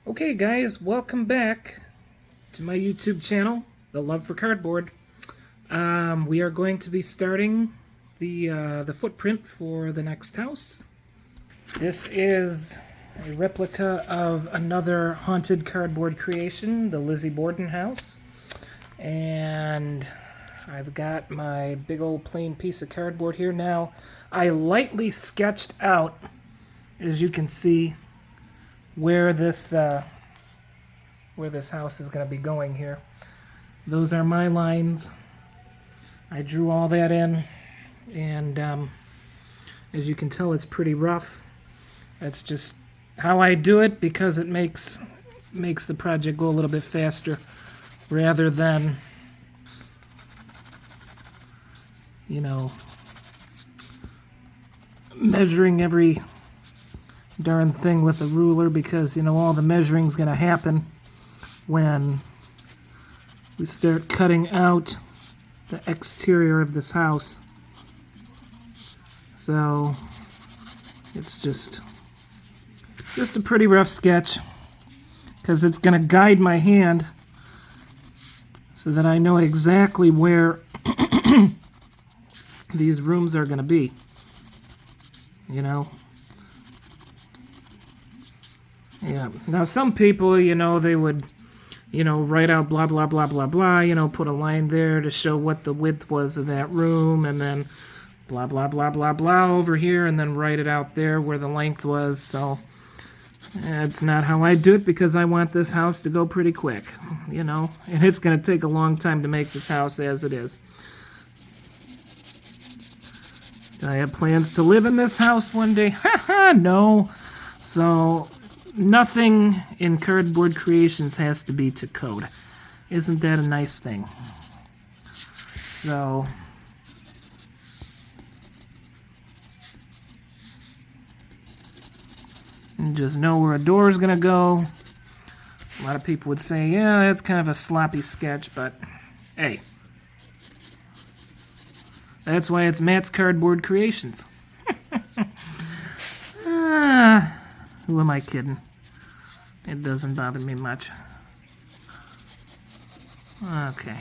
Okay guys, welcome back to my YouTube channel, The Love for Cardboard. We are going to be starting the footprint for the next house. This is a replica of another haunted cardboard creation, the Lizzie Borden house. And I've got my big old plain piece of cardboard here now. I lightly sketched out, as you can see, where this house is going to be going here. Those are my lines. I drew all that in, and as you can tell, it's pretty rough. That's just how I do it because it makes the project go a little bit faster, rather than, you know, measuring every darn thing with a ruler, because you know all the measuring's going to happen when we start cutting out the exterior of this house. So it's just a pretty rough sketch, because it's going to guide my hand so that I know exactly where these rooms are going to be, you know. Yeah. Now some people, you know, they would, you know, write out blah, blah, blah, blah, blah, you know, put a line there to show what the width was of that room, and then blah, blah, blah, blah, blah over here, and then write it out there where the length was. So that's not how I do it, because I want this house to go pretty quick, you know, and it's going to take a long time to make this house as it is. Do I have plans to live in this house one day? Haha, no. So nothing in Cardboard Creations has to be to code. Isn't that a nice thing? So you just know where a door is going to go. A lot of people would say, yeah, that's kind of a sloppy sketch, but hey, that's why it's Matt's Cardboard Creations. Who am I kidding? It doesn't bother me much. Okay.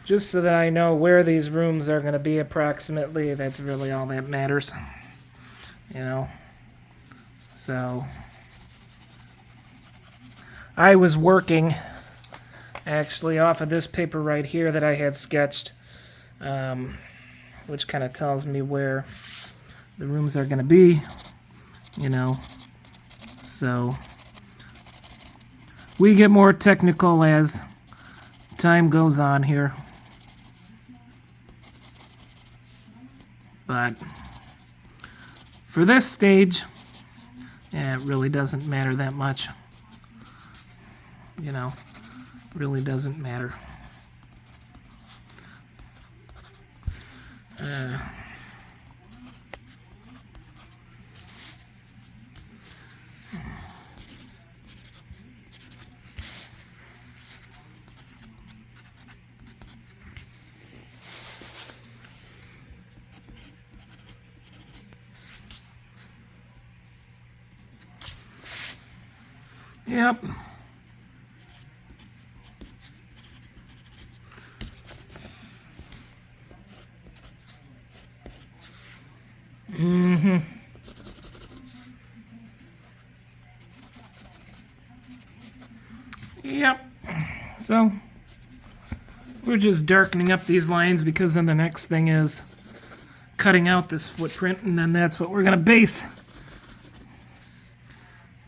Just so that I know where these rooms are going to be approximately, that's really all that matters. You know? So I was working, actually, off of this paper right here that I had sketched, which kind of tells me where the rooms are going to be, you know. So we get more technical as time goes on here. But for this stage, yeah, it really doesn't matter that much. You know, really doesn't matter. Yep. Yep. So we're just darkening up these lines, because then the next thing is cutting out this footprint, and then that's what we're going to base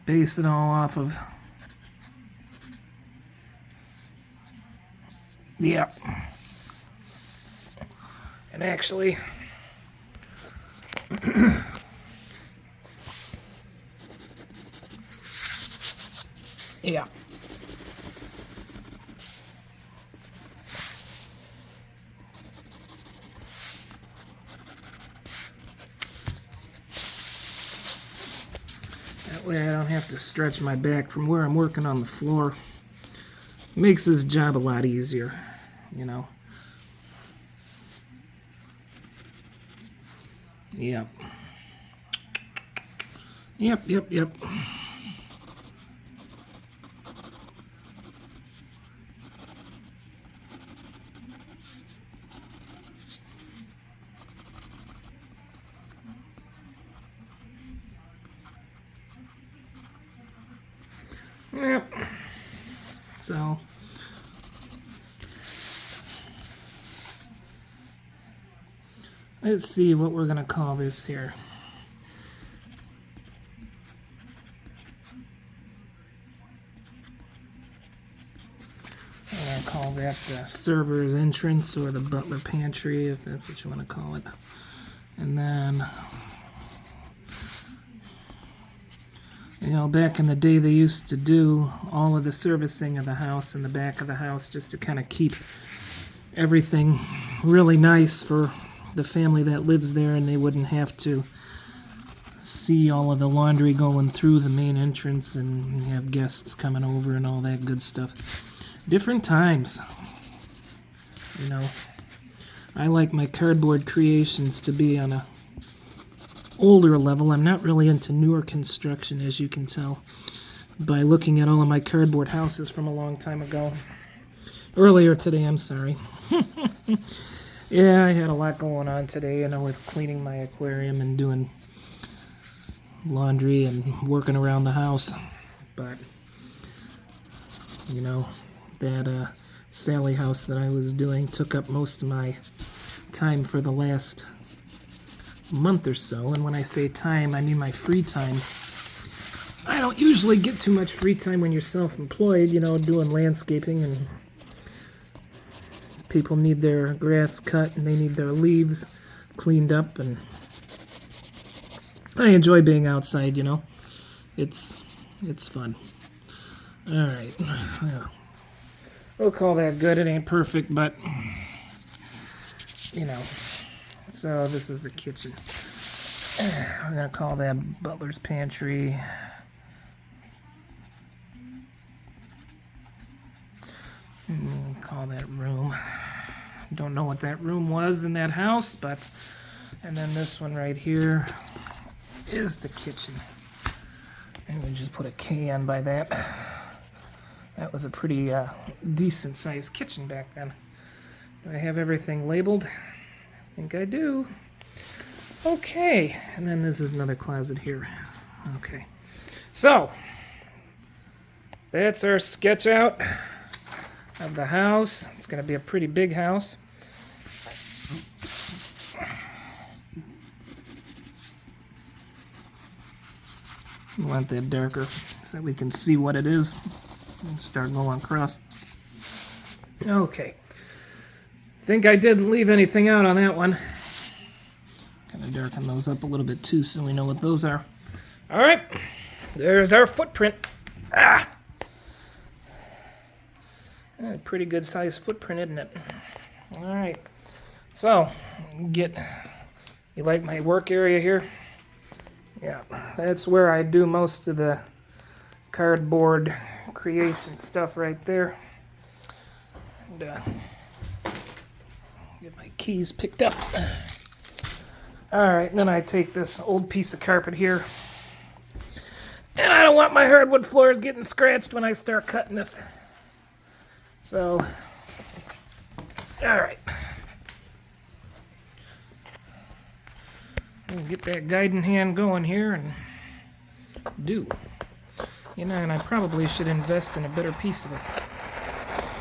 it all off of. Yep. And actually, yeah. That way I don't have to stretch my back from where I'm working on the floor. Makes this job a lot easier, you know. Yep. Yep. Yep. So, let's see what we're going to call this here. I'm going to call that the server's entrance or the butler pantry, if that's what you want to call it. And then, you know, back in the day they used to do all of the servicing of the house in the back of the house just to kind of keep everything really nice for the family that lives there, and they wouldn't have to see all of the laundry going through the main entrance and have guests coming over and all that good stuff. Different times. You know, I like my cardboard creations to be on a older level. I'm not really into newer construction, as you can tell by looking at all of my cardboard houses from a long time ago. Earlier today, I'm sorry. Yeah, I had a lot going on today, you know, with cleaning my aquarium and doing laundry and working around the house. But, you know, that Sally house that I was doing took up most of my time for the last month or so. And when I say time, I mean my free time. I don't usually get too much free time when you're self-employed, you know, doing landscaping, and people need their grass cut and they need their leaves cleaned up, and I enjoy being outside, you know. It's fun. All right. Yeah. We'll call that good. It ain't perfect, but, you know. So this is the kitchen. We're going to call that butler's pantry. Call that room. Don't know what that room was in that house, but, and then this one right here is the kitchen. And we just put a K on by that. That was a pretty decent sized kitchen back then. Do I have everything labeled? I think I do. Okay, and then this is another closet here. Okay, so that's our sketch out of the house. It's going to be a pretty big house. We want that darker so we can see what it is. Start going across. Okay. Think I didn't leave anything out on that one. Kind of darken those up a little bit too so we know what those are. All right. There's our footprint. A pretty good sized footprint, isn't it? All right. So, you like my work area here? Yeah, that's where I do most of the cardboard creation stuff right there. And, get my keys picked up. Alright, then I take this old piece of carpet here. And I don't want my hardwood floors getting scratched when I start cutting this. So, alright. We'll get that guiding hand going here and do. You know, and I probably should invest in a better piece of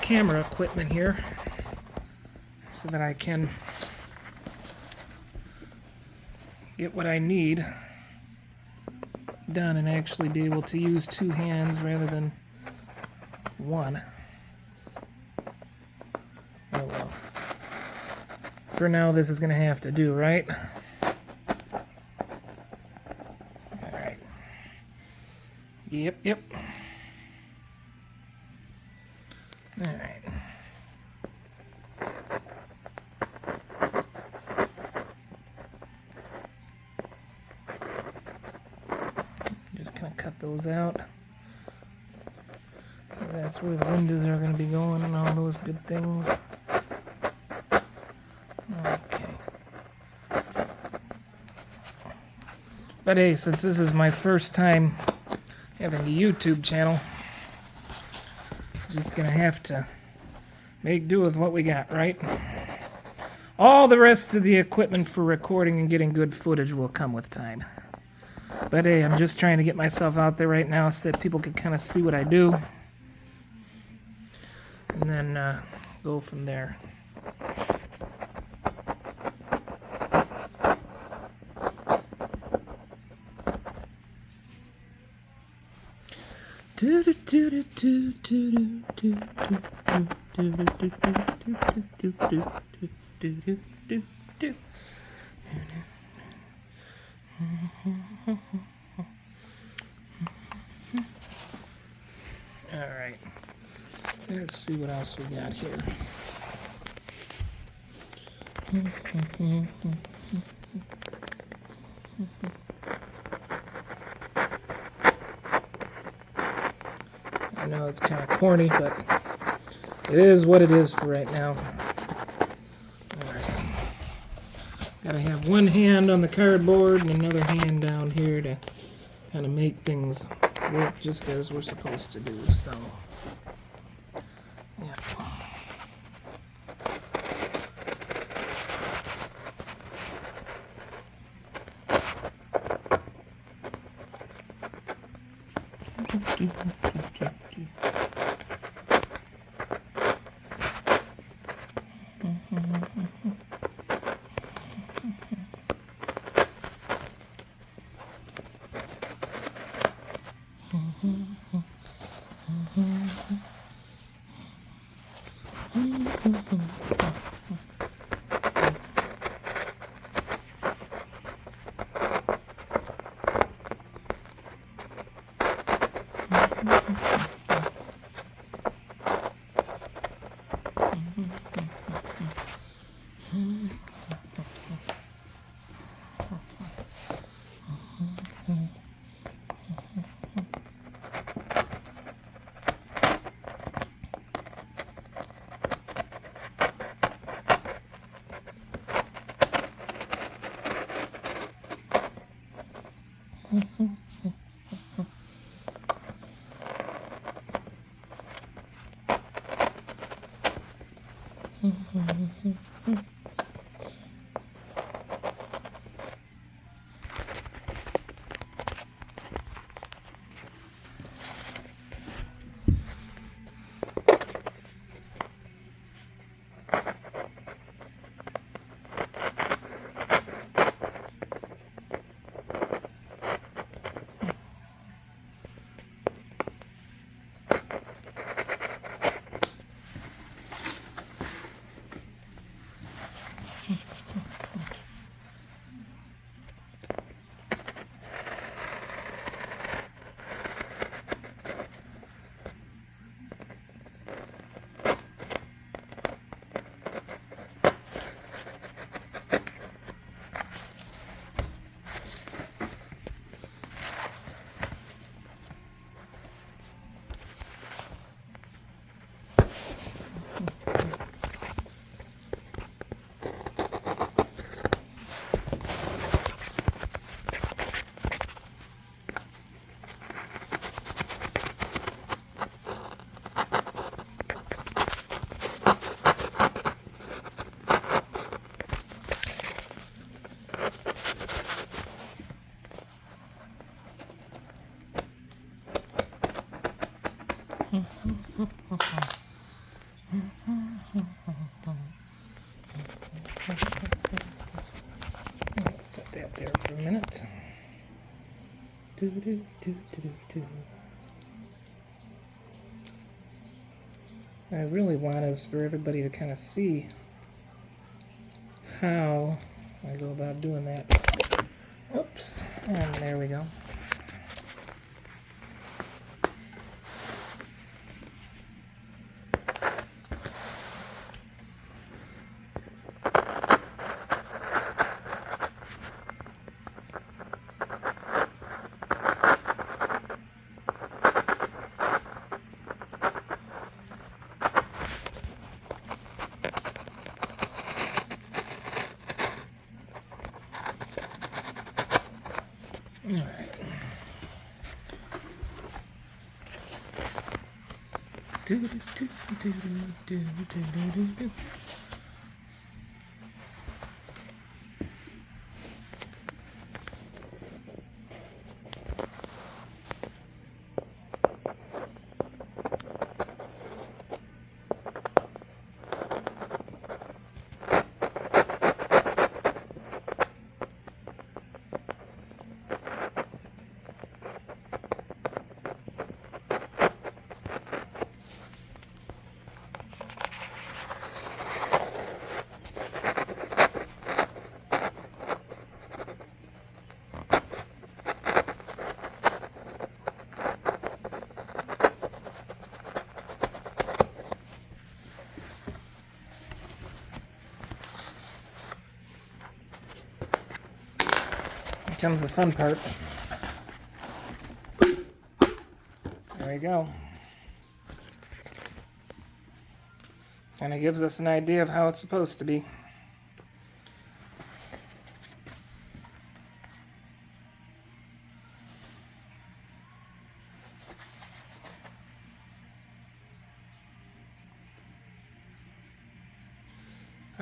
camera equipment here so that I can get what I need done and actually be able to use two hands rather than one. Oh well. For now, this is going to have to do, right? Yep. All right. Just kind of cut those out. That's where the windows are going to be going and all those good things. Okay. But hey, since this is my first time having a YouTube channel, just gonna have to make do with what we got, right? All the rest of the equipment for recording and getting good footage will come with time. But hey, I'm just trying to get myself out there right now so that people can kind of see what I do. And then go from there. All right, let's see what else we got here. I know it's kind of corny, but it is what it is for right now. Alright. Gotta have one hand on the cardboard and another hand down here to kind of make things work just as we're supposed to do. So, yeah. Let's set that there for a minute. What I really want is for everybody to kind of see how I go about doing that. Oops, and there we go. All right. comes the fun part. There we go. Kind of gives us an idea of how it's supposed to be.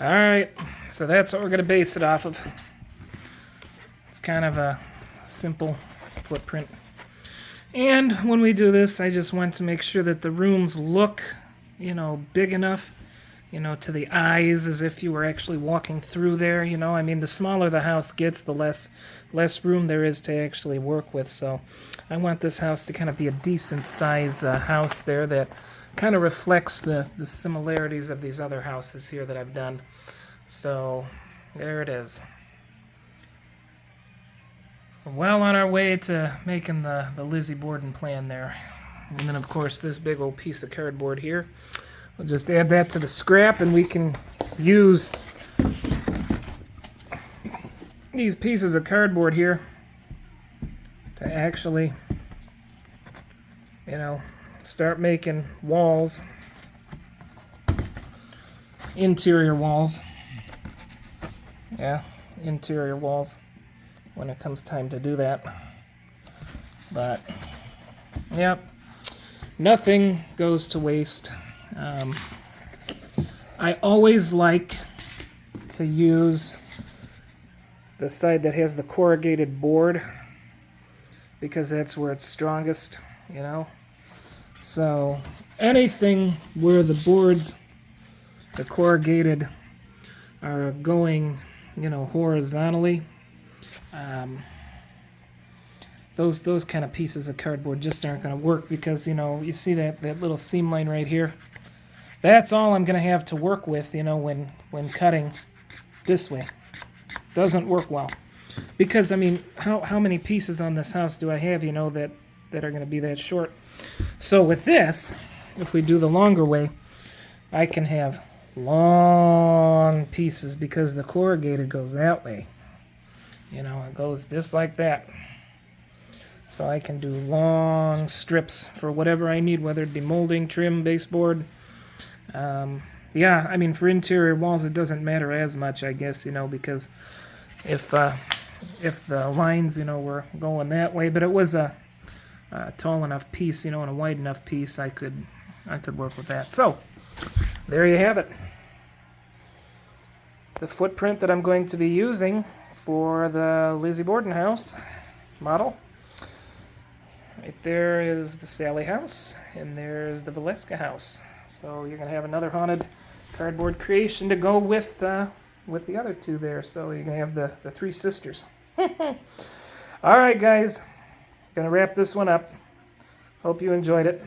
Alright, so that's what we're going to base it off of. It's kind of a simple footprint. And when we do this, I just want to make sure that the rooms look, big enough, to the eyes, as if you were actually walking through there, I mean, the smaller the house gets, the less room there is to actually work with. So I want this house to kind of be a decent size house there that kind of reflects the similarities of these other houses here that I've done. So there it is. We're well on our way to making the Lizzie Borden plan there. And then of course this big old piece of cardboard here. We'll just add that to the scrap, and we can use these pieces of cardboard here to actually, start making walls, interior walls. Yeah, interior walls when it comes time to do that. But, yep, nothing goes to waste. I always like to use the side that has the corrugated board because that's where it's strongest, So anything where the boards, the corrugated, are going, horizontally, those kind of pieces of cardboard just aren't going to work because, you see that little seam line right here? That's all I'm going to have to work with, when cutting this way. Doesn't work well. Because, I mean, how many pieces on this house do I have, that are going to be that short? So with this, if we do the longer way, I can have long pieces because the corrugated goes that way. It goes just like that. So I can do long strips for whatever I need, whether it be molding, trim, baseboard. Yeah, I mean, for interior walls, it doesn't matter as much, I guess, because if the lines, were going that way, but it was a tall enough piece, and a wide enough piece, I could work with that. So there you have it. The footprint that I'm going to be using for the Lizzie Borden house model. Right there is the Sally house, and there's the Valeska house. So you're going to have another haunted cardboard creation to go with the other two there. So you're going to have the three sisters. All right, guys. Going to wrap this one up. Hope you enjoyed it.